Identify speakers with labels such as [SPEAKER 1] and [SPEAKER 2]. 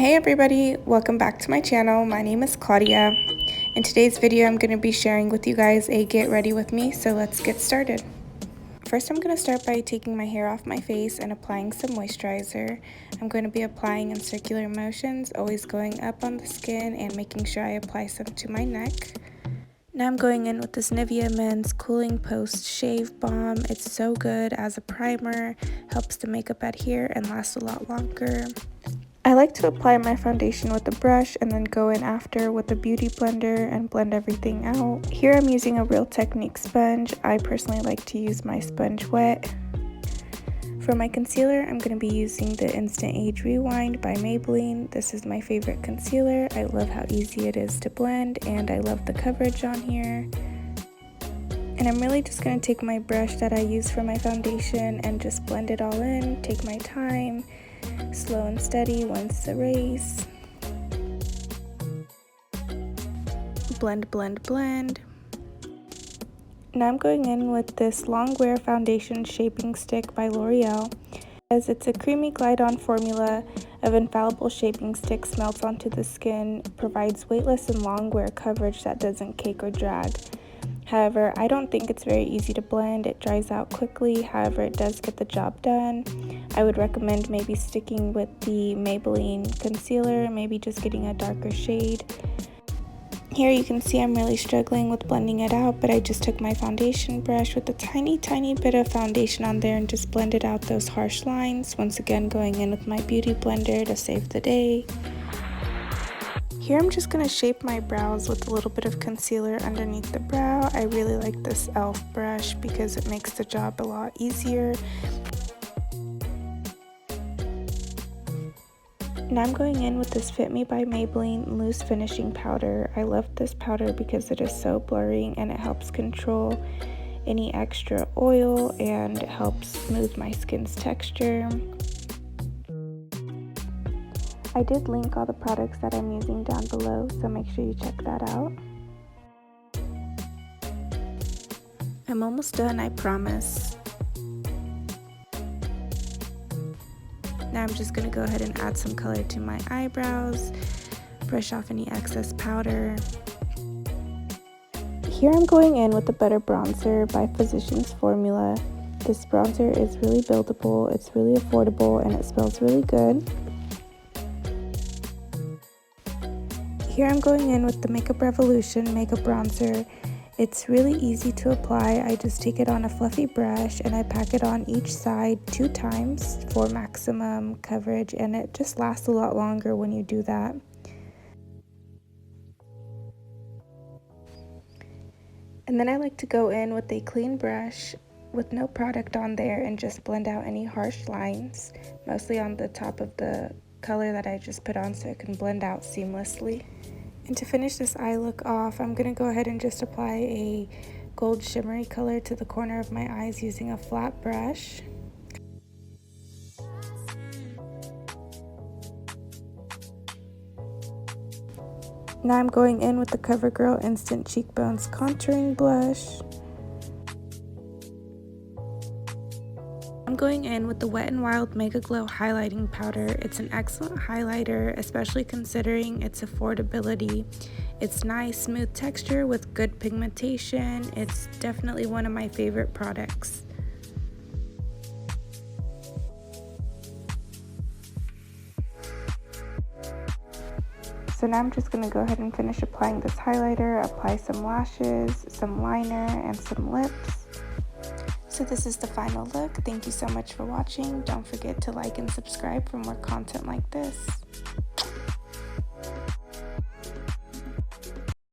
[SPEAKER 1] Hey everybody, welcome back to my channel. My name is Claudia. In today's video, I'm going to be sharing with you guys a get ready with me, so let's get started. First, I'm going to start by taking my hair off my face and applying some moisturizer. I'm going to be applying in circular motions, always going up on the skin and making sure I apply some to my neck. Now I'm going in with this NIVEA Men's Cooling Post Shave Balm. It's so good as a primer, helps the makeup adhere and last a lot longer. I like to apply my foundation with a brush and then go in after with a beauty blender and blend everything out. Here I'm using a Real Technique sponge. I personally like to use my sponge wet. For my concealer, I'm going to be using the Instant Age Rewind by Maybelline. This is my favorite concealer. I love how easy it is to blend and I love the coverage on here. And I'm really just going to take my brush that I use for my foundation and just blend it all in, take my time. Slow and steady, one's the race. Blend, blend, blend. Now I'm going in with this Longwear Foundation Shaping Stick by L'Oreal. As it's a creamy glide-on formula of infallible shaping sticks melts onto the skin, provides weightless and long wear coverage that doesn't cake or drag. However, I don't think it's very easy to blend. It dries out quickly, however it does get the job done. I would recommend maybe sticking with the Maybelline concealer, maybe just getting a darker shade. Here you can see I'm really struggling with blending it out, but I just took my foundation brush with a tiny bit of foundation on there and just blended out those harsh lines. Once again, going in with my beauty blender to save the day. Here I'm just going to shape my brows with a little bit of concealer underneath the brow. I really like this e.l.f. brush because it makes the job a lot easier. Now I'm going in with this Fit Me by Maybelline Loose Finishing Powder. I love this powder because it is so blurring and it helps control any extra oil and it helps smooth my skin's texture. I did link all the products that I'm using down below, so make sure you check that out. I'm almost done, I promise. Now I'm just going to go ahead and add some color to my eyebrows, brush off any excess powder. Here I'm going in with the Butter Bronzer by Physicians Formula. This bronzer is really buildable, it's really affordable, and it smells really good. Here I'm going in with the Makeup Revolution Makeup Bronzer. It's really easy to apply. I just take it on a fluffy brush and I pack it on each side 2 times for maximum coverage, and it just lasts a lot longer when you do that. And then I like to go in with a clean brush with no product on there and just blend out any harsh lines, mostly on the top of the color that I just put on so it can blend out seamlessly. And to finish this eye look off, I'm going to go ahead and just apply a gold shimmery color to the corner of my eyes using a flat brush. Now I'm going in with the COVERGIRL Instant Cheekbones Contouring Blush. I'm going in with the Wet n Wild MEGAGLO Highlighting Powder. It's an excellent highlighter, especially considering its affordability. It's nice, smooth texture with good pigmentation. It's definitely one of my favorite products. So now I'm just going to go ahead and finish applying this highlighter, apply some lashes, some liner, and some lips. So this is the final look. Thank you so much for watching. Don't forget to like and subscribe for more content like this.